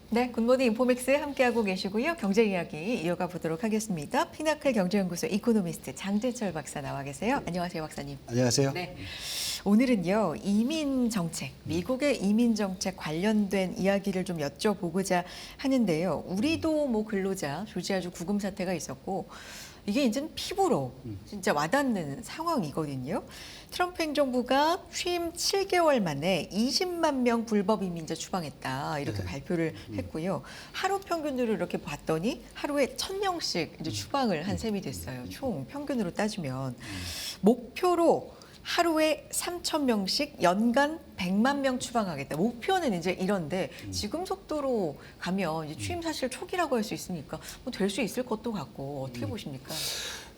네, 굿모닝 인포맥스 함께하고 계시고요. 경제 이야기 이어가 보도록 하겠습니다. 피나클 경제연구소 이코노미스트 장재철 박사 나와 계세요. 안녕하세요, 박사님. 안녕하세요. 네. 오늘은요, 이민 정책, 미국의 이민 정책 관련된 이야기를 좀 여쭤보고자 하는데요. 우리도 뭐 근로자 조지아주 구금 사태가 있었고, 이게 이제는 피부로 진짜 와닿는 상황이거든요. 트럼프 행정부가 취임 7개월 만에 20만 명 불법 이민자 추방했다 이렇게 발표를 했고요. 하루 평균으로 이렇게 봤더니 하루에 1,000명씩 이제 추방을 한 셈이 됐어요. 총 평균으로 따지면 목표로 하루에 3,000명씩 연간 100만 명 추방하겠다. 목표는 이제 이런데 지금 속도로 가면 이제 취임 사실 초기라고 할 수 있으니까 뭐 될 수 있을 것도 같고 어떻게 보십니까?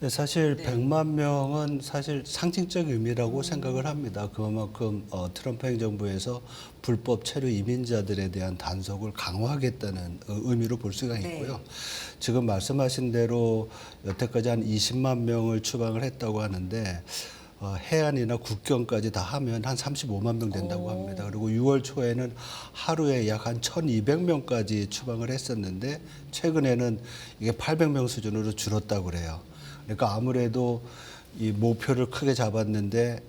사실 100만 명은 사실 상징적 의미라고 생각을 합니다. 그만큼 트럼프 행정부에서 불법 체류 이민자들에 대한 단속을 강화하겠다는 의미로 볼 수가 있고요. 네. 지금 말씀하신 대로 여태까지 한 20만 명을 추방을 했다고 하는데 해안이나 국경까지 다 하면 한 35만 명 된다고 합니다. 그리고 6월 초에는 하루에 약 한 1,200명까지 추방을 했었는데 최근에는 이게 800명 수준으로 줄었다고 그래요. 그러니까 아무래도 이 목표를 크게 잡았는데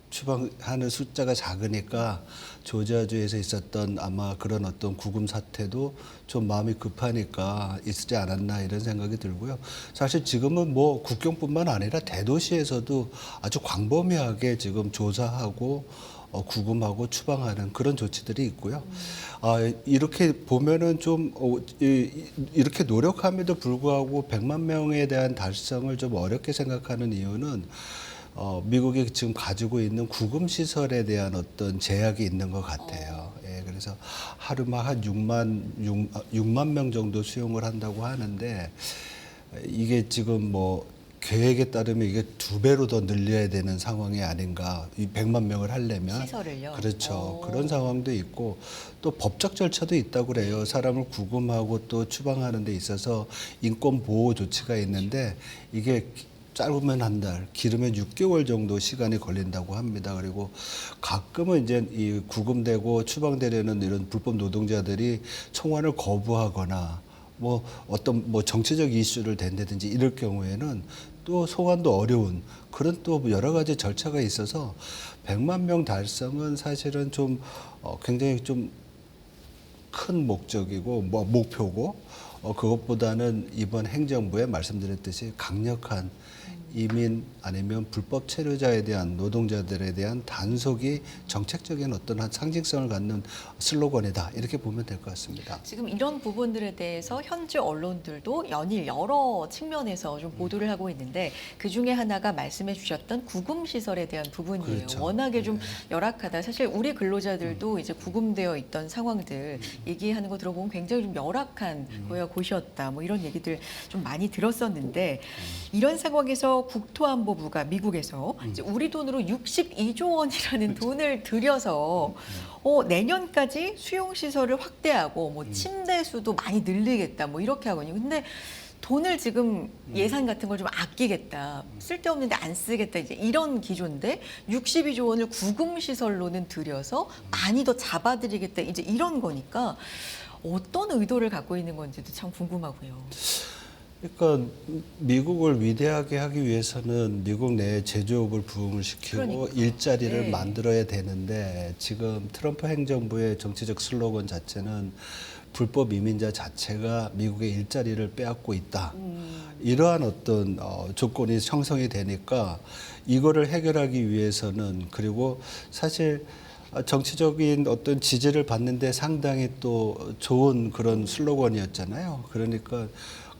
추방하는 숫자가 작으니까 조지아주에서 있었던 아마 그런 어떤 구금 사태도 좀 마음이 급하니까 있지 않았나 이런 생각이 들고요. 사실 지금은 뭐 국경뿐만 아니라 대도시에서도 아주 광범위하게 지금 조사하고 구금하고 추방하는 그런 조치들이 있고요. 이렇게 보면은 좀 이렇게 노력함에도 불구하고 100만 명에 대한 달성을 좀 어렵게 생각하는 이유는 미국이 지금 가지고 있는 구금 시설에 대한 어떤 제약이 있는 것 같아요. 예, 그래서 하루만 한 6만 명 정도 수용을 한다고 하는데 이게 지금 뭐 계획에 따르면 이게 2배로 더 늘려야 되는 상황이 아닌가. 이 100만 명을 하려면. 시설을요? 그렇죠. 그런 상황도 있고 또 법적 절차도 있다고 그래요. 사람을 구금하고 또 추방하는 데 있어서 인권 보호 조치가 있는데 이게 짧으면 한 달, 길으면 6개월 정도 시간이 걸린다고 합니다. 그리고 가끔은 이제 이 구금되고 추방되려는 이런 불법 노동자들이 청원을 거부하거나 뭐 어떤 뭐 정치적 이슈를 댄다든지 이럴 경우에는 또 소환도 어려운 그런 또 여러 가지 절차가 있어서 100만 명 달성은 사실은 좀 굉장히 좀 큰 목적이고 뭐 목표고 그것보다는 이번 행정부에 말씀드렸듯이 강력한 이민 아니면 불법 체류자에 대한 노동자들에 대한 단속이 정책적인 어떤 한 상징성을 갖는 슬로건이다 이렇게 보면 될 것 같습니다. 지금 이런 부분들에 대해서 현지 언론들도 연일 여러 측면에서 좀 보도를 하고 있는데 그 중에 하나가 말씀해 주셨던 구금 시설에 대한 부분이에요. 그렇죠. 워낙에 좀 열악하다. 사실 우리 근로자들도 이제 구금되어 있던 상황들 얘기하는 거 들어보면 굉장히 좀 열악한 거야 곳이었다. 뭐 이런 얘기들 좀 많이 들었었는데 이런 상황에서 국토안보부가 미국에서 이제 우리 돈으로 62조 원이라는 돈을 들여서 내년까지 수용 시설을 확대하고 뭐 침대 수도 많이 늘리겠다 뭐 이렇게 하거든요. 근데 돈을 지금 예산 같은 걸 좀 아끼겠다. 쓸데없는데 안 쓰겠다. 이제 이런 기조인데 62조 원을 구금 시설로는 들여서 많이 더 잡아들이겠다. 이제 이런 거니까 어떤 의도를 갖고 있는 건지도 참 궁금하고요. 그러니까 미국을 위대하게 하기 위해서는 미국 내에 제조업을 부흥을 시키고 그러니까. 일자리를 네. 만들어야 되는데 지금 트럼프 행정부의 정치적 슬로건 자체는 불법 이민자 자체가 미국의 일자리를 빼앗고 있다. 이러한 어떤 조건이 형성이 되니까 이거를 해결하기 위해서는 그리고 사실 정치적인 어떤 지지를 받는데 상당히 또 좋은 그런 슬로건이었잖아요. 그러니까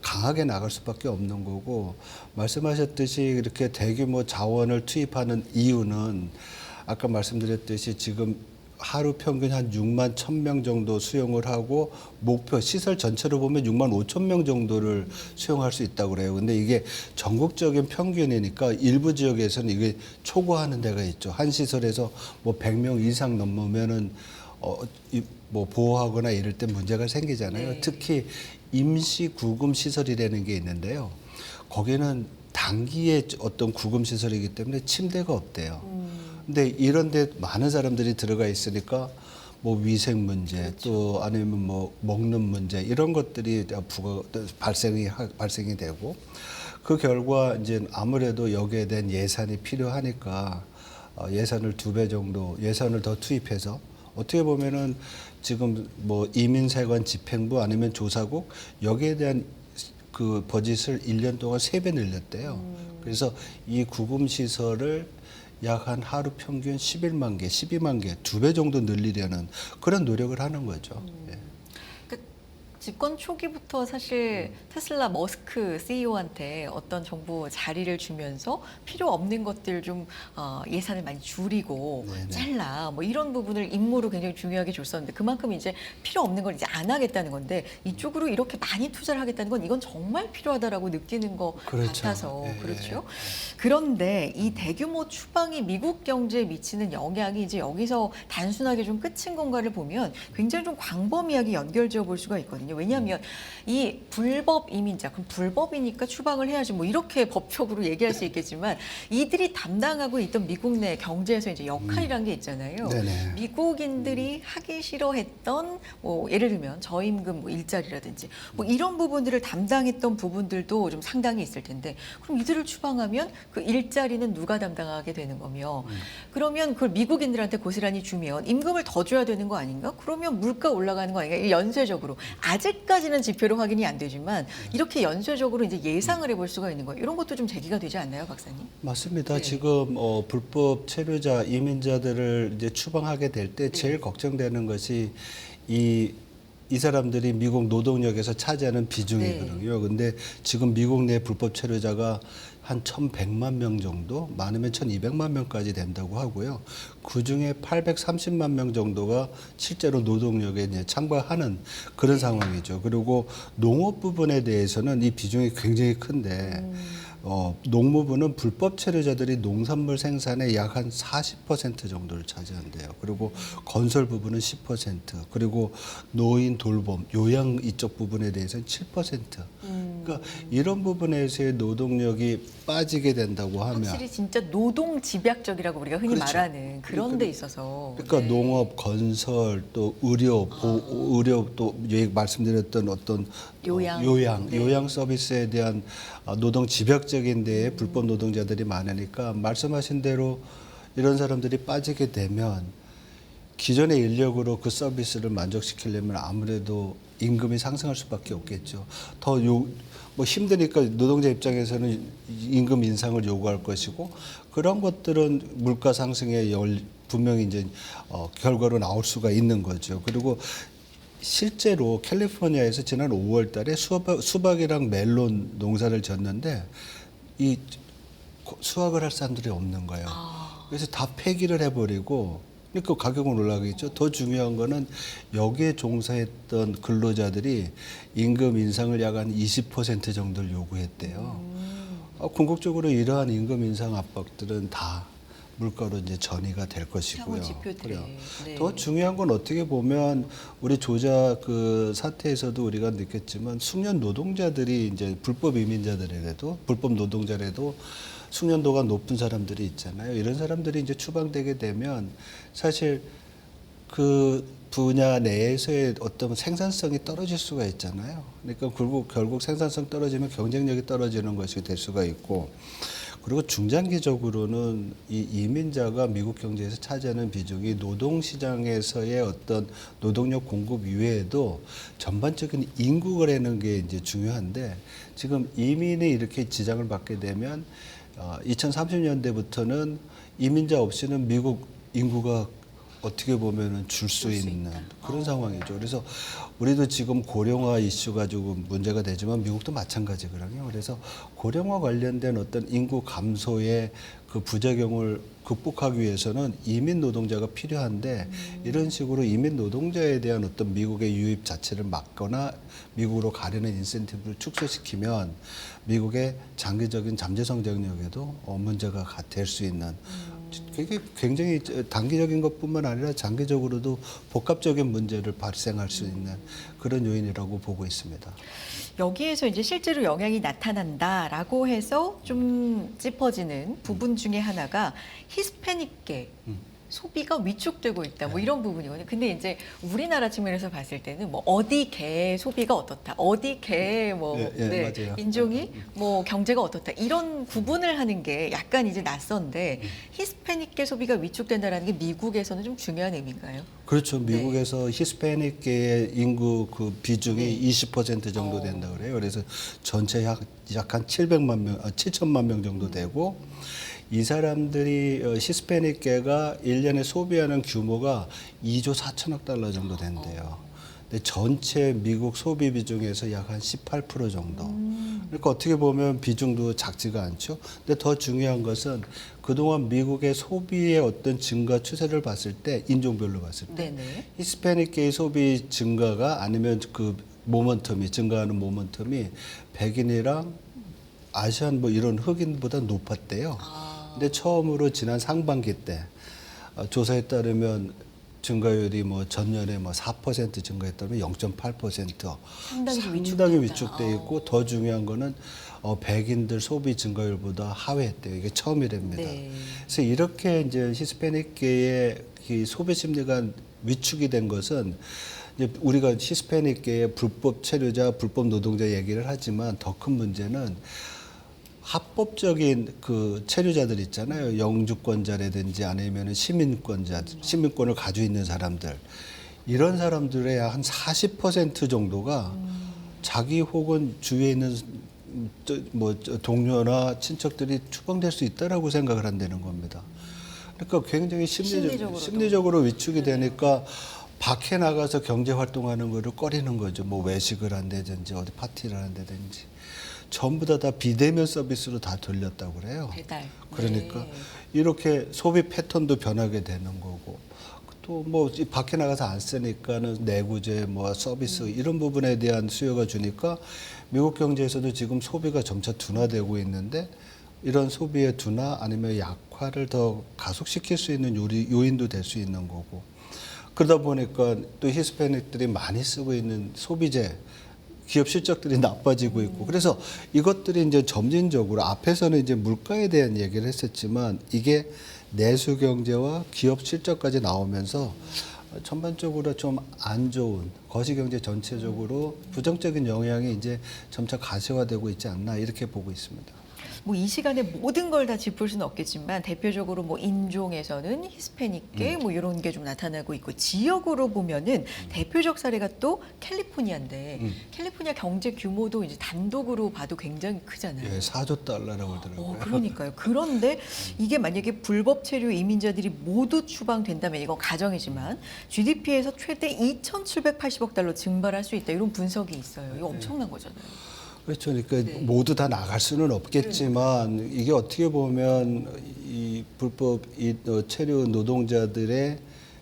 강하게 나갈 수밖에 없는 거고 말씀하셨듯이 이렇게 대규모 자원을 투입하는 이유는 아까 말씀드렸듯이 지금 하루 평균 한 6만 1,000명 정도 수용을 하고 목표 시설 전체로 보면 6만 5천 명 정도를 수용할 수 있다고 그래요. 근데 이게 전국적인 평균이니까 일부 지역에서는 이게 초과하는 데가 있죠. 한 시설에서 뭐 100명 이상 넘으면은 뭐 보호하거나 이럴 때 문제가 생기잖아요. 네. 특히 임시 구금 시설이라는 게 있는데요. 거기는 단기의 어떤 구금 시설이기 때문에 침대가 없대요. 근데 이런 데 많은 사람들이 들어가 있으니까 뭐 위생 문제 또 아니면 뭐 먹는 문제 이런 것들이 발생이 되고 그 결과 이제 아무래도 여기에 대한 예산이 필요하니까 예산을 2배 정도 예산을 더 투입해서 어떻게 보면은 지금 뭐 이민세관 집행부 아니면 조사국 여기에 대한 그 버짓을 1년 동안 3배 늘렸대요. 그래서 이 구금 시설을 약 한 하루 평균 11만 개, 12만 개, 2배 정도 늘리려는 그런 노력을 하는 거죠. 예. 집권 초기부터 사실 테슬라 머스크 CEO한테 어떤 정부 자리를 주면서 필요 없는 것들 좀 예산을 많이 줄이고 네네. 잘라 뭐 이런 부분을 임무로 굉장히 중요하게 줬었는데 그만큼 이제 필요 없는 걸 이제 안 하겠다는 건데 이쪽으로 이렇게 많이 투자를 하겠다는 건 이건 정말 필요하다라고 느끼는 것 그렇죠. 같아서 예, 그렇죠. 그런데 이 대규모 추방이 미국 경제에 미치는 영향이 이제 여기서 단순하게 좀 끝인 건가를 보면 굉장히 좀 광범위하게 연결지어 볼 수가 있거든요. 왜냐하면 이 불법 이민자, 그럼 불법이니까 추방을 해야지 뭐 이렇게 법적으로 얘기할 수 있겠지만 이들이 담당하고 있던 미국 내 경제에서 이제 역할이란 게 있잖아요. 네네. 미국인들이 하기 싫어했던 뭐 예를 들면 저임금 뭐 일자리라든지 뭐 이런 부분들을 담당했던 부분들도 좀 상당히 있을 텐데 그럼 이들을 추방하면 그 일자리는 누가 담당하게 되는 거며 그러면 그걸 미국인들한테 고스란히 주면 임금을 더 줘야 되는 거 아닌가? 그러면 물가 올라가는 거 아닌가? 연쇄적으로 아직까지는 지표로 확인이 안 되지만 이렇게 연쇄적으로 이제 예상을 해볼 수가 있는 거예요. 이런 것도 좀 제기가 되지 않나요, 박사님? 맞습니다. 네. 지금 불법 체류자 이민자들을 이제 추방하게 될 때 제일 걱정되는 것이 이 사람들이 미국 노동력에서 차지하는 비중이거든요. 근데 지금 미국 내 불법 체류자가 한 1,100만 명 정도, 많으면 1,200만 명까지 된다고 하고요. 그 중에 830만 명 정도가 실제로 노동력에 이제 참가하는 그런 상황이죠. 그리고 농업 부분에 대해서는 이 비중이 굉장히 큰데, 농무부는 불법 체류자들이 농산물 생산의 약 한 40% 정도를 차지한대요. 그리고 건설 부분은 10%, 그리고 노인 돌봄, 요양 이쪽 부분에 대해서는 7%. 그러니까 이런 부분에서의 노동력이 빠지게 된다고 하면 확실히 진짜 노동 집약적이라고 우리가 흔히 그렇죠. 말하는 그런 데 있어서 그러니까 네. 농업, 건설, 또 의료, 의료 또 말씀드렸던 어떤 요양. 네. 요양 서비스에 대한 노동 집약적인 데에 불법 노동자들이 많으니까 말씀하신 대로 이런 사람들이 빠지게 되면 기존의 인력으로 그 서비스를 만족시키려면 아무래도 임금이 상승할 수밖에 없겠죠. 뭐 힘드니까 노동자 입장에서는 임금 인상을 요구할 것이고 그런 것들은 물가 상승에 분명히 이제 결과로 나올 수가 있는 거죠. 그리고 실제로 캘리포니아에서 지난 5월 달에 수박이랑 멜론 농사를 졌는데 이 수확을 할 사람들이 없는 거예요. 그래서 다 폐기를 해버리고 그러니까 가격은 올라가겠죠. 더 중요한 거는 여기에 종사했던 근로자들이 임금 인상을 약 한 20% 정도를 요구했대요. 궁극적으로 이러한 임금 인상 압박들은 다 물가로 이제 전이가 될 것이고요. 향후 지표들이. 그래요. 네. 더 중요한 건 어떻게 보면 우리 조작 그 사태에서도 우리가 느꼈지만 숙련 노동자들이 이제 불법 이민자들에게도 불법 노동자라도 숙련도가 높은 사람들이 있잖아요. 이런 사람들이 이제 추방되게 되면 사실 그 분야 내에서의 어떤 생산성이 떨어질 수가 있잖아요. 그러니까 결국 생산성 떨어지면 경쟁력이 떨어지는 것이 될 수가 있고 그리고 중장기적으로는 이 이민자가 미국 경제에서 차지하는 비중이 노동시장에서의 어떤 노동력 공급 이외에도 전반적인 인구 거래는 게 이제 중요한데 지금 이민이 이렇게 지장을 받게 되면 2030년대부터는 이민자 없이는 미국 인구가 어떻게 보면은 줄 수 있는 그런 상황이죠. 그래서 우리도 지금 고령화 이슈 가지고 문제가 되지만 미국도 마찬가지거든요. 그래서 고령화 관련된 어떤 인구 감소의 그 부작용을 극복하기 위해서는 이민 노동자가 필요한데 이런 식으로 이민 노동자에 대한 어떤 미국의 유입 자체를 막거나 미국으로 가려는 인센티브를 축소시키면 미국의 장기적인 잠재 성장력에도 문제가 될 수 있는 그게 굉장히 단기적인 것뿐만 아니라 장기적으로도 복합적인 문제를 발생할 수 있는 그런 요인이라고 보고 있습니다. 여기에서 이제 실제로 영향이 나타난다라고 해서 좀 짚어지는 부분 중에 하나가 히스패닉계 소비가 위축되고 있다. 뭐 이런 부분이거든요. 근데 이제 우리나라 측면에서 봤을 때는 뭐 어디 개 소비가 어떻다. 어디 개 뭐 맞아요. 인종이 뭐 경제가 어떻다. 이런 구분을 하는 게 약간 이제 낯선데 히스패닉계 소비가 위축된다라는 게 미국에서는 좀 중요한 의미인가요? 그렇죠. 미국에서 히스패닉계의 인구 그 비중이 20% 정도 된다 그래요. 그래서 전체 약 한 7천만 명 정도 되고 이 사람들이 히스패닉계가 1년에 소비하는 규모가 2조 4천억 달러 정도 된대요. 근데 전체 미국 소비 비중에서 약 한 18% 정도. 그러니까 어떻게 보면 비중도 작지가 않죠. 근데 더 중요한 것은 그동안 미국의 소비의 어떤 증가 추세를 봤을 때 인종별로 봤을 때 네네. 히스패닉계의 소비 증가가 아니면 그 모먼텀이 증가하는 모먼텀이 백인이랑 아시안 뭐 이런 흑인보다 높았대요. 근데 처음으로 지난 상반기 때 조사에 따르면 증가율이 뭐 전년에 뭐 4% 증가했다면 0.8% 상당히 위축돼 있고 더 중요한 거는 백인들 소비 증가율보다 하회했대요. 이게 처음이랍니다. 네. 그래서 이렇게 이제 히스패닉계의 이 소비 심리가 위축이 된 것은 이제 우리가 히스패닉계의 불법 체류자, 불법 노동자 얘기를 하지만 더 큰 문제는 합법적인 그 체류자들 있잖아요. 영주권자라든지 아니면 시민권자, 시민권을 가지고 있는 사람들. 이런 사람들의 한 40% 정도가 자기 혹은 주위에 있는 동료나 친척들이 추방될 수 있다라고 생각을 한다는 겁니다. 그러니까 굉장히 심리적으로 위축이 되니까 밖에 나가서 경제 활동하는 거를 꺼리는 거죠. 뭐 외식을 한다든지 어디 파티를 한다든지. 전부 다 비대면 서비스로 다 돌렸다고 그래요. 배달. 그러니까 네. 이렇게 소비 패턴도 변하게 되는 거고 또 뭐 밖에 나가서 안 쓰니까는 내구재 뭐 서비스 이런 부분에 대한 수요가 주니까 미국 경제에서도 지금 소비가 점차 둔화되고 있는데 이런 소비의 둔화 아니면 약화를 더 가속시킬 수 있는 요인도 될 수 있는 거고 그러다 보니까 또 히스패닉들이 많이 쓰고 있는 소비재 기업 실적들이 나빠지고 있고 그래서 이것들이 이제 점진적으로 앞에서는 이제 물가에 대한 얘기를 했었지만 이게 내수 경제와 기업 실적까지 나오면서 전반적으로 좀 안 좋은 거시 경제 전체적으로 부정적인 영향이 이제 점차 가시화되고 있지 않나 이렇게 보고 있습니다. 뭐 이 시간에 모든 걸 다 짚을 수는 없겠지만 대표적으로 뭐 인종에서는 히스패닉계 뭐 이런 게 좀 나타나고 있고 지역으로 보면은 대표적 사례가 또 캘리포니아인데 캘리포니아 경제 규모도 이제 단독으로 봐도 굉장히 크잖아요. 예, 4조 달러라고 하더라고요. 그러니까요. 그런데 이게 만약에 불법 체류 이민자들이 모두 추방된다면 이건 가정이지만 GDP에서 최대 2,780억 달러 증발할 수 있다 이런 분석이 있어요. 이거 엄청난 거잖아요. 그렇죠. 그러니까 모두 다 나갈 수는 없겠지만 이게 어떻게 보면 이 불법 체류 노동자들의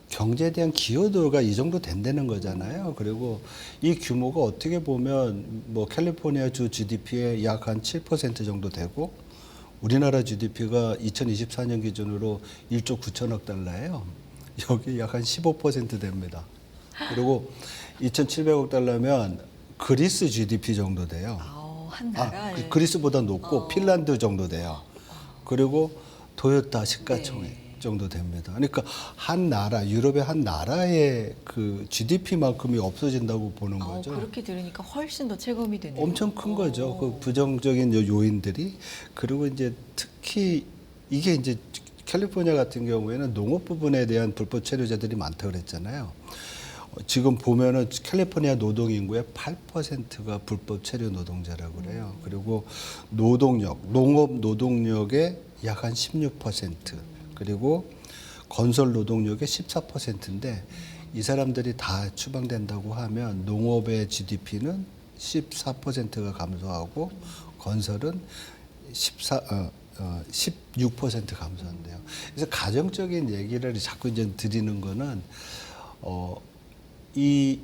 경제에 대한 기여도가 이 정도 된다는 거잖아요. 그리고 이 규모가 어떻게 보면 뭐 캘리포니아 주 GDP의 약 한 7% 정도 되고 우리나라 GDP가 2024년 기준으로 1조 9천억 달러예요. 여기 약 한 15% 됩니다. 그리고 2,700억 달러면 그리스 GDP 정도 돼요. 한 나라에. 그리스보다 높고 핀란드 정도 돼요. 그리고 도요타 시가총액 정도 됩니다. 그러니까 한 나라, 유럽의 한 나라의 그 GDP만큼이 없어진다고 보는 거죠. 그렇게 들으니까 훨씬 더 체감이 되네요. 엄청 큰 거죠. 그 부정적인 요인들이. 그리고 이제 특히 이게 이제 캘리포니아 같은 경우에는 농업 부분에 대한 불법 체류자들이 많다고 그랬잖아요. 지금 보면은 캘리포니아 노동 인구의 8%가 불법 체류 노동자라고 그래요. 그리고 노동력, 농업 노동력의 약 한 16%, 그리고 건설 노동력의 14%인데 이 사람들이 다 추방된다고 하면 농업의 GDP는 14%가 감소하고 건설은 16% 감소한대요. 그래서 가정적인 얘기를 자꾸 이제 드리는 거는 이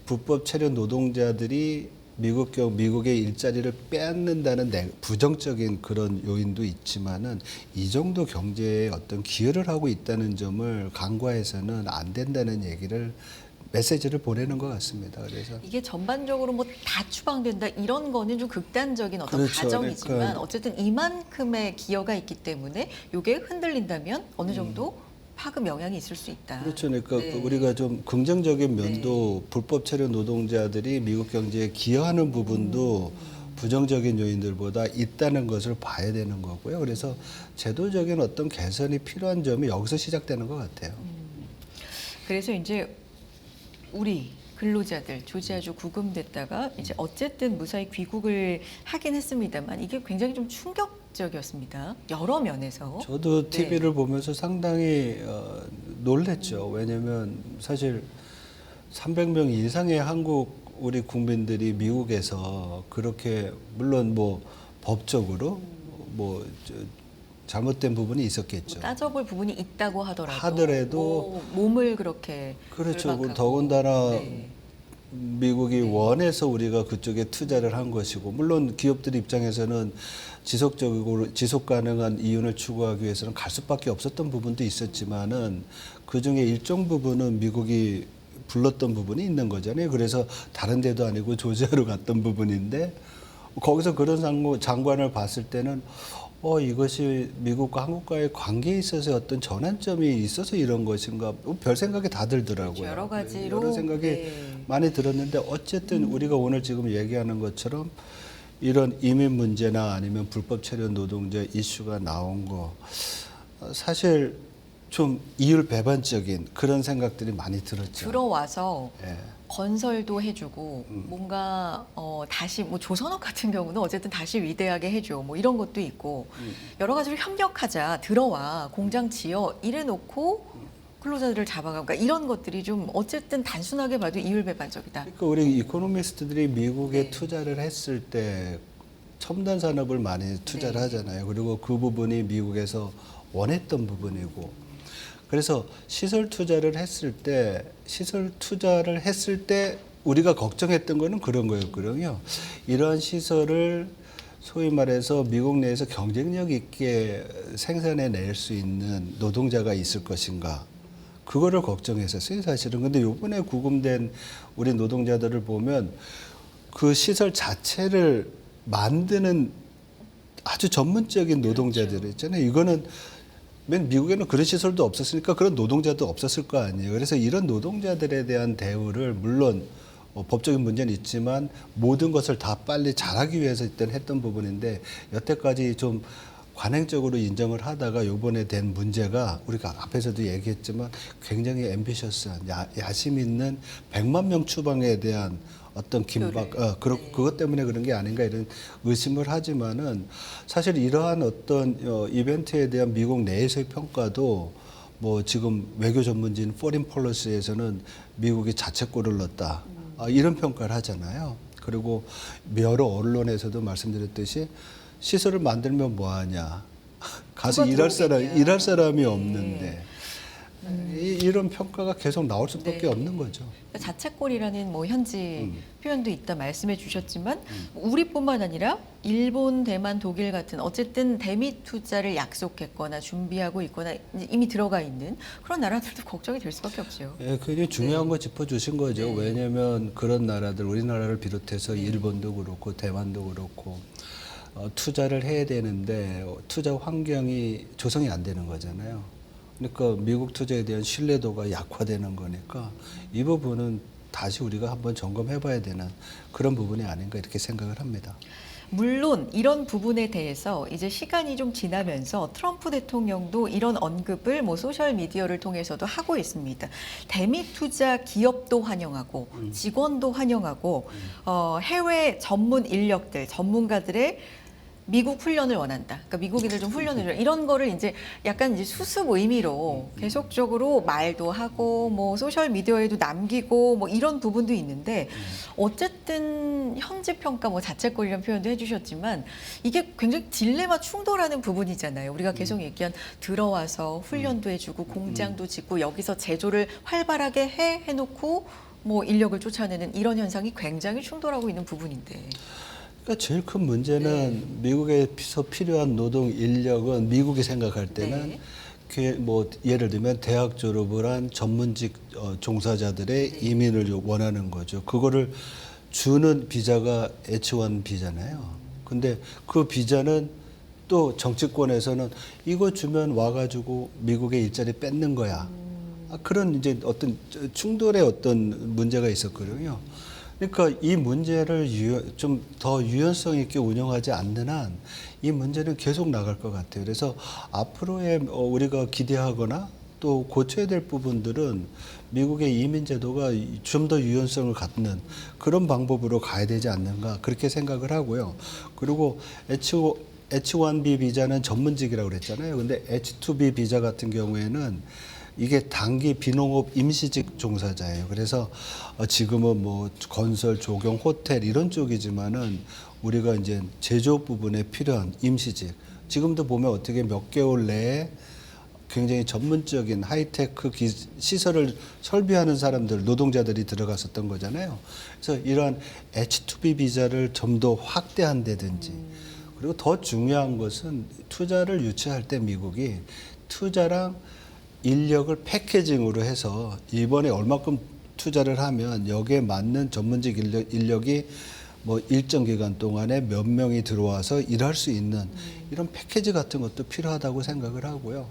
불법 체류 노동자들이 미국의 일자리를 빼앗는다는 부정적인 그런 요인도 있지만은 이 정도 경제에 어떤 기여를 하고 있다는 점을 간과해서는 안 된다는 메시지를 보내는 것 같습니다. 그래서 이게 전반적으로 뭐 다 추방된다 이런 거는 좀 극단적인 어떤 그렇죠. 가정이지만 그러니까 어쨌든 이만큼의 기여가 있기 때문에 이게 흔들린다면 어느 정도 파급 영향이 있을 수 있다. 그렇죠. 그러니까 네. 우리가 좀 긍정적인 면도 불법 체류 노동자들이 미국 경제에 기여하는 부분도 부정적인 요인들보다 있다는 것을 봐야 되는 거고요. 그래서 제도적인 어떤 개선이 필요한 점이 여기서 시작되는 것 같아요. 그래서 이제 우리 근로자들 조지아주 구금됐다가 이제 어쨌든 무사히 귀국을 하긴 했습니다만 이게 굉장히 좀 충격적이었습니다. 여러 면에서. 저도 네. TV를 보면서 상당히 놀랬죠. 왜냐하면 사실 300명 이상의 한국 우리 국민들이 미국에서 그렇게 물론 뭐 법적으로 뭐 잘못된 부분이 있었겠죠. 따져볼 부분이 있다고 하더라도 몸을 그렇게 그렇죠. 결박하고. 더군다나 네. 미국이 원해서 우리가 그쪽에 투자를 한 것이고 물론 기업들 입장에서는 지속적으로 지속 가능한 이윤을 추구하기 위해서는 갈 수밖에 없었던 부분도 있었지만은 그 중에 일정 부분은 미국이 불렀던 부분이 있는 거잖아요. 그래서 다른 데도 아니고 조지아로 갔던 부분인데 거기서 그런 장관을 봤을 때는 이것이 미국과 한국과의 관계에 있어서 어떤 전환점이 있어서 이런 것인가 별 생각이 다 들더라고요. 그렇죠. 여러 가지로 여러 생각이 네. 많이 들었는데 어쨌든 우리가 오늘 지금 얘기하는 것처럼 이런 이민 문제나 아니면 불법 체류 노동자 이슈가 나온 거 사실 좀 이율배반적인 그런 생각들이 많이 들었죠. 들어와서 예. 건설도 해주고 뭔가 다시 뭐 조선업 같은 경우는 어쨌든 다시 위대하게 해줘 뭐 이런 것도 있고 여러 가지로 협력하자 들어와 공장 지어 이래놓고 근로자들을 잡아가고 그러니까 이런 것들이 좀 어쨌든 단순하게 봐도 이율배반적이다. 그러니까 우리 이코노미스트들이 미국에 네. 투자를 했을 때 첨단 산업을 많이 투자를 네. 하잖아요. 그리고 그 부분이 미국에서 원했던 부분이고. 그래서 시설 투자를 했을 때 우리가 걱정했던 거는 그런 거였거든요. 이러한 시설을 소위 말해서 미국 내에서 경쟁력 있게 생산해낼 수 있는 노동자가 있을 것인가. 그거를 걱정했었어요, 사실은. 근데 요번에 구금된 우리 노동자들을 보면 그 시설 자체를 만드는 아주 전문적인 노동자들 있잖아요. 이거는 맨 미국에는 그런 시설도 없었으니까 그런 노동자도 없었을 거 아니에요. 그래서 이런 노동자들에 대한 대우를 물론 법적인 문제는 있지만 모든 것을 다 빨리 잘하기 위해서 일단 했던 부분인데 여태까지 좀 관행적으로 인정을 하다가 요번에 된 문제가 우리가 앞에서도 얘기했지만 굉장히 앰비셔스한 야심 있는 100만 명 추방에 대한 어떤 그것 때문에 그런 게 아닌가 이런 의심을 하지만은 사실 이러한 어떤 이벤트에 대한 미국 내에서의 평가도 뭐 지금 외교 전문지인 포린 폴리시에서는 미국이 자책골을 넣었다 이런 평가를 하잖아요. 그리고 여러 언론에서도 말씀드렸듯이 시설을 만들면 뭐 하냐 가서 일할 사람이 없는데 이런 평가가 계속 나올 수밖에 없는 거죠. 자책골이라는 뭐 현지 표현도 있다 말씀해 주셨지만 우리뿐만 아니라 일본, 대만, 독일 같은 어쨌든 대미 투자를 약속했거나 준비하고 있거나 이미 들어가 있는 그런 나라들도 걱정이 될 수밖에 없죠. 예, 굉장히 중요한 거 짚어주신 거죠. 네. 왜냐하면 그런 나라들, 우리나라를 비롯해서 일본도 그렇고 대만도 그렇고 투자를 해야 되는데 투자 환경이 조성이 안 되는 거잖아요. 그러니까 미국 투자에 대한 신뢰도가 약화되는 거니까 이 부분은 다시 우리가 한번 점검해 봐야 되는 그런 부분이 아닌가 이렇게 생각을 합니다. 물론 이런 부분에 대해서 이제 시간이 좀 지나면서 트럼프 대통령도 이런 언급을 뭐 소셜 미디어를 통해서도 하고 있습니다. 대미 투자 기업도 환영하고 직원도 환영하고 해외 전문 인력들, 전문가들의 미국 훈련을 원한다. 그러니까 미국인을 좀 훈련해줘. 이런 거를 이제 약간 이제 수습 의미로 계속적으로 말도 하고 뭐 소셜 미디어에도 남기고 뭐 이런 부분도 있는데 어쨌든 현지 평가 뭐 자책골이라는 표현도 해주셨지만 이게 굉장히 딜레마 충돌하는 부분이잖아요. 우리가 계속 얘기한 들어와서 훈련도 해주고 공장도 짓고 여기서 제조를 활발하게 해놓고 뭐 인력을 쫓아내는 이런 현상이 굉장히 충돌하고 있는 부분인데. 그러니까 제일 큰 문제는 미국에서 필요한 노동 인력은 미국이 생각할 때는 뭐 예를 들면 대학 졸업을 한 전문직 종사자들의 이민을 원하는 거죠. 그거를 주는 비자가 H1 비자잖아요. 근데 그 비자는 또 정치권에서는 이거 주면 와가지고 미국의 일자리 뺏는 거야. 그런 이제 어떤 충돌의 어떤 문제가 있었거든요. 그러니까 이 문제를 좀 더 유연성 있게 운영하지 않는 한 이 문제는 계속 나갈 것 같아요. 그래서 앞으로의 우리가 기대하거나 또 고쳐야 될 부분들은 미국의 이민 제도가 좀 더 유연성을 갖는 그런 방법으로 가야 되지 않는가 그렇게 생각을 하고요. 그리고 H1B 비자는 전문직이라고 그랬잖아요. 근데 H2B 비자 같은 경우에는 이게 단기 비농업 임시직 종사자예요. 그래서 지금은 뭐 건설, 조경, 호텔 이런 쪽이지만은 우리가 이제 제조업 부분에 필요한 임시직. 지금도 보면 어떻게 몇 개월 내에 굉장히 전문적인 하이테크 시설을 설비하는 사람들, 노동자들이 들어갔었던 거잖아요. 그래서 이러한 H2B 비자를 좀 더 확대한다든지 그리고 더 중요한 것은 투자를 유치할 때 미국이 투자랑 인력을 패키징으로 해서 이번에 얼마큼 투자를 하면 여기에 맞는 전문직 인력이 뭐 일정 기간 동안에 몇 명이 들어와서 일할 수 있는 이런 패키지 같은 것도 필요하다고 생각을 하고요.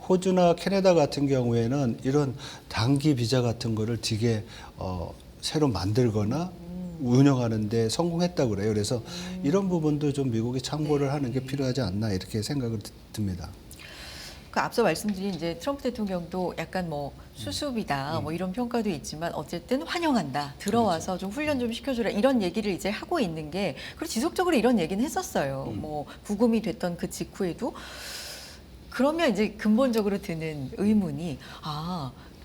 호주나 캐나다 같은 경우에는 이런 단기 비자 같은 거를 되게 새로 만들거나 운영하는 데 성공했다고 그래요. 그래서 이런 부분도 좀 미국이 참고를 하는 게 필요하지 않나 이렇게 생각을 듭니다. 그 앞서 말씀드린 이제 트럼프 대통령도 약간 뭐 수습이다 뭐 이런 평가도 있지만 어쨌든 환영한다. 들어와서 좀 훈련 좀 시켜주라 이런 얘기를 이제 하고 있는 게 그리고 지속적으로 이런 얘기는 했었어요. 뭐 구금이 됐던 그 직후에도 그러면 이제 근본적으로 드는 의문이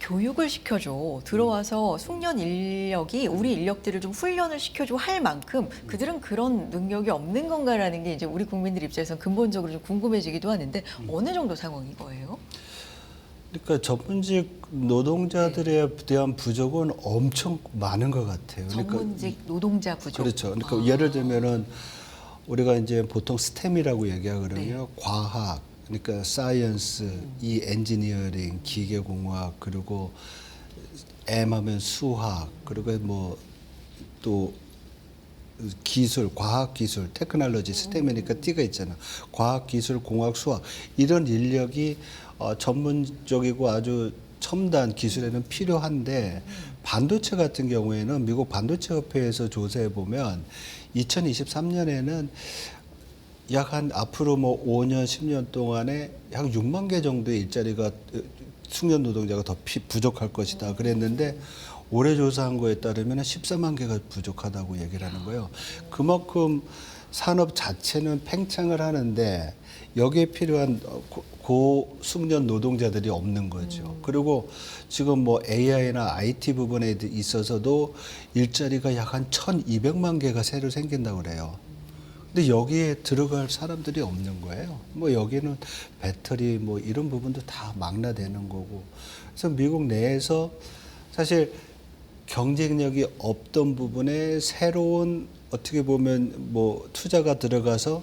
교육을 시켜줘. 들어와서 숙련 인력이 우리 인력들을 좀 훈련을 시켜줘 할 만큼 그들은 그런 능력이 없는 건가라는 게 이제 우리 국민들 입장에서는 근본적으로 좀 궁금해지기도 하는데 어느 정도 상황인 거예요? 그러니까 전문직 노동자들에 대한 부족은 엄청 많은 것 같아요. 전문직 노동자 부족. 그렇죠. 그러니까 예를 들면은 우리가 이제 보통 스템이라고 얘기하거든요. 과학, 그러니까 사이언스, 이 엔지니어링, 기계공학, 그리고 M하면 수학, 그리고 뭐 또 기술, 과학기술, 테크놀로지, 스템이니까 T가 있잖아. 과학기술, 공학, 수학 이런 인력이 전문적이고 아주 첨단 기술에는 필요한데 반도체 같은 경우에는 미국 반도체 협회에서 조사해 보면 2023년에는 약 한 앞으로 뭐 5년, 10년 동안에 약 6만 개 정도의 일자리가 숙련 노동자가 더 부족할 것이다 그랬는데 올해 조사한 거에 따르면 14만 개가 부족하다고 얘기를 하는 거예요. 그만큼 산업 자체는 팽창을 하는데 여기에 필요한 고숙련 노동자들이 없는 거죠. 그리고 지금 뭐 AI나 IT 부분에 있어서도 일자리가 약 한 1,200만 개가 새로 생긴다고 그래요. 근데 여기에 들어갈 사람들이 없는 거예요. 뭐 여기는 배터리 뭐 이런 부분도 다 망라되는 거고. 그래서 미국 내에서 사실 경쟁력이 없던 부분에 새로운 어떻게 보면 뭐 투자가 들어가서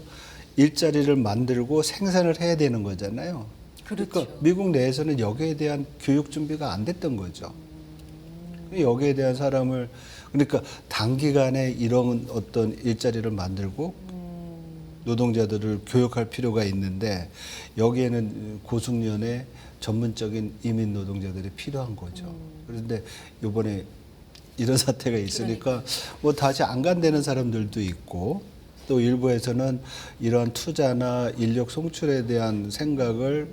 일자리를 만들고 생산을 해야 되는 거잖아요. 그렇죠. 그러니까 미국 내에서는 여기에 대한 교육 준비가 안 됐던 거죠. 여기에 대한 사람을 그러니까 단기간에 이런 어떤 일자리를 만들고 노동자들을 교육할 필요가 있는데 여기에는 고숙련의 전문적인 이민 노동자들이 필요한 거죠. 그런데 이번에 이런 사태가 있으니까 뭐 다시 안 간다는 사람들도 있고 또 일부에서는 이러한 투자나 인력 송출에 대한 생각을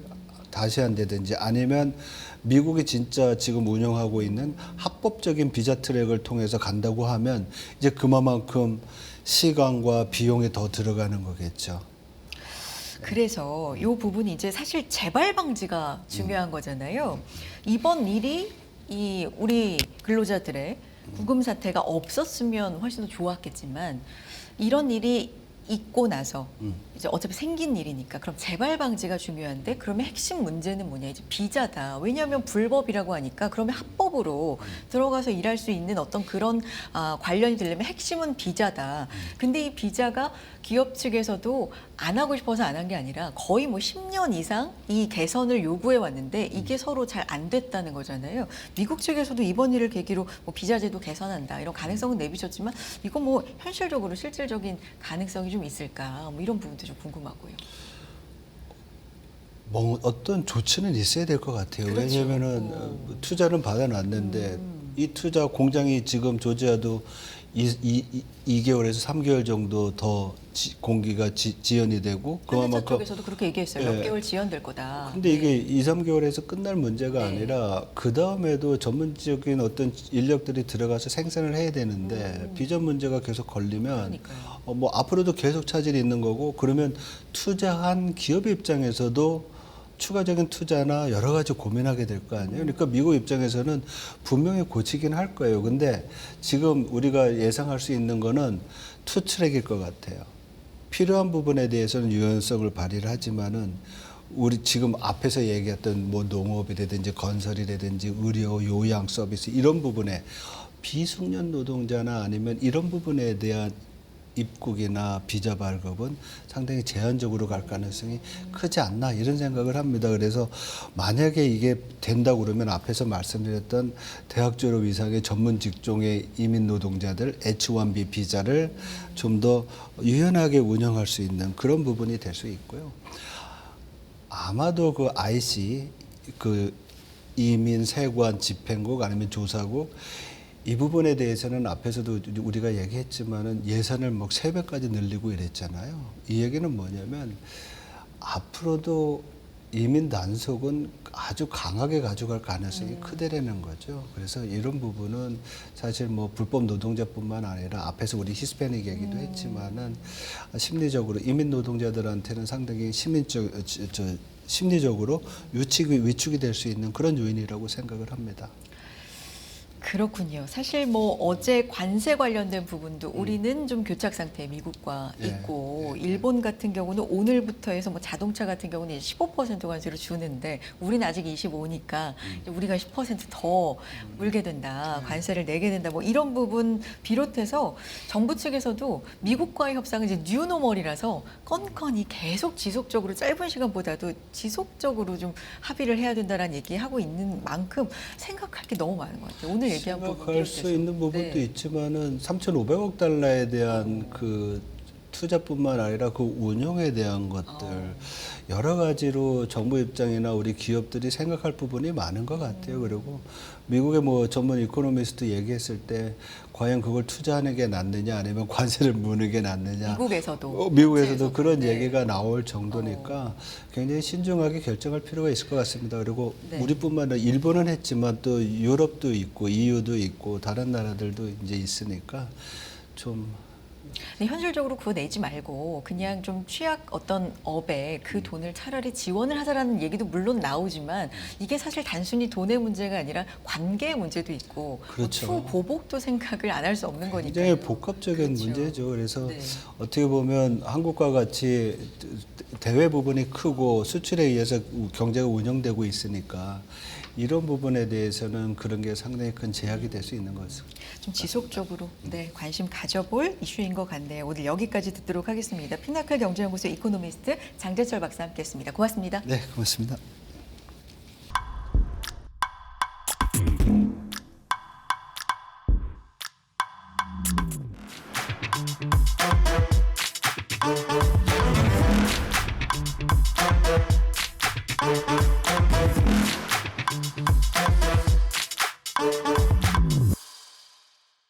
다시 한다든지 아니면 미국이 진짜 지금 운영하고 있는 합법적인 비자 트랙을 통해서 간다고 하면 이제 그만큼 시간과 비용이 더 들어가는 거겠죠. 그래서 이 부분이 이제 사실 재발 방지가 중요한 거잖아요. 이번 일이 이 우리 근로자들의 구금 사태가 없었으면 훨씬 더 좋았겠지만 이런 일이 있고 나서 이제 어차피 생긴 일이니까 그럼 재발 방지가 중요한데 그러면 핵심 문제는 뭐냐 이제 비자다. 왜냐하면 불법이라고 하니까 그러면 합법으로 들어가서 일할 수 있는 어떤 그런 관련이 되려면 핵심은 비자다. 근데 이 비자가 기업 측에서도 안 하고 싶어서 안 한 게 아니라 거의 뭐 10년 이상 이 개선을 요구해 왔는데 이게 서로 잘 안 됐다는 거잖아요. 미국 측에서도 이번 일을 계기로 뭐 비자제도 개선한다 이런 가능성은 내비쳤지만 이거 뭐 현실적으로 실질적인 가능성이 좀 있을까 뭐 이런 부분도 좀 궁금하고요. 뭐 어떤 조치는 있어야 될 것 같아요. 그렇죠. 왜냐하면은 투자는 받아놨는데 이 투자 공장이 지금 조지아도 2개월에서 3개월 정도 더 공기가 지연이 되고 현대차 그만큼 쪽에서도 그렇게 얘기했어요. 몇 예. 개월 지연될 거다. 근데 이게 2, 3개월에서 끝날 문제가 네. 아니라 그 다음에도 전문적인 어떤 인력들이 들어가서 생산을 해야 되는데 비전 문제가 계속 걸리면 그러니까요. 뭐 앞으로도 계속 차질이 있는 거고 그러면 투자한 기업 입장에서도 추가적인 투자나 여러 가지 고민하게 될 거 아니에요. 그러니까 미국 입장에서는 분명히 고치긴 할 거예요. 근데 지금 우리가 예상할 수 있는 거는 투트랙일 것 같아요. 필요한 부분에 대해서는 유연성을 발휘를 하지만은 우리 지금 앞에서 얘기했던 뭐 농업이라든지 건설이라든지 의료, 요양 서비스 이런 부분에 비숙련 노동자나 아니면 이런 부분에 대한 입국이나 비자 발급은 상당히 제한적으로 갈 가능성이 크지 않나 이런 생각을 합니다. 그래서 만약에 이게 된다고 그러면 앞에서 말씀드렸던 대학 졸업 이상의 전문 직종의 이민 노동자들 H-1B 비자를 좀 더 유연하게 운영할 수 있는 그런 부분이 될 수 있고요. 아마도 그 IC 그 이민 세관 집행국 아니면 조사국 이 부분에 대해서는 앞에서도 우리가 얘기했지만은 예산을 뭐 3배까지 늘리고 이랬잖아요. 이 얘기는 뭐냐면 앞으로도 이민 단속은 아주 강하게 가져갈 가능성이 크다라는 거죠. 그래서 이런 부분은 사실 뭐 불법 노동자뿐만 아니라 앞에서 우리 히스패닉 얘기도 했지만은 심리적으로 이민 노동자들한테는 상당히 심리적으로 위축이 될 수 있는 그런 요인이라고 생각을 합니다. 그렇군요. 사실 뭐 어제 관세 관련된 부분도 우리는 좀 교착 상태에 미국과 예, 있고 일본 같은 경우는 오늘부터 해서 뭐 자동차 같은 경우는 15% 관세로 주는데 우리는 아직 25니까 우리가 10%더 물게 된다. 관세를 내게 된다. 뭐 이런 부분 비롯해서 정부 측에서도 미국과의 협상은 이제 뉴노멀이라서 건건이 계속 지속적으로 짧은 시간보다도 지속적으로 좀 합의를 해야 된다라는 얘기하고 있는 만큼 생각할 게 너무 많은 것 같아요. 오늘 얘기한 부분 생각할 수 비롯해서. 있는 부분도 네. 있지만은 3,500억 달러에 대한 그 투자뿐만 아니라 그 운용에 대한 것들 여러 가지로 정부 입장이나 우리 기업들이 생각할 부분이 많은 것 같아요. 그리고 미국의 뭐 전문 이코노미스트 얘기했을 때 과연 그걸 투자하는 게 낫느냐 아니면 관세를 무는 게 낫느냐. 미국에서도 미국에서도 그런 네. 얘기가 나올 정도니까 굉장히 신중하게 결정할 필요가 있을 것 같습니다. 그리고 네. 우리뿐만 아니라 일본은 했지만 또 유럽도 있고 EU도 있고 다른 나라들도 이제 있으니까 좀 근데 현실적으로 그거 내지 말고 그냥 좀 취약 어떤 업에 그 돈을 차라리 지원을 하자라는 얘기도 물론 나오지만 이게 사실 단순히 돈의 문제가 아니라 관계의 문제도 있고 그렇죠. 뭐 보복도 생각을 안 할 수 없는 거니까요. 굉장히 복합적인 그렇죠. 문제죠. 그래서 네. 어떻게 보면 한국과 같이 대외 부분이 크고 수출에 의해서 경제가 운영되고 있으니까 이런 부분에 대해서는 그런 게 상당히 큰 제약이 될 수 있는 것을 좀 지속적으로 관심 가져볼 이슈인 것 같네요. 오늘 여기까지 듣도록 하겠습니다. 피나클 경제연구소 이코노미스트 장재철 박사 함께했습니다. 고맙습니다. 네, 고맙습니다.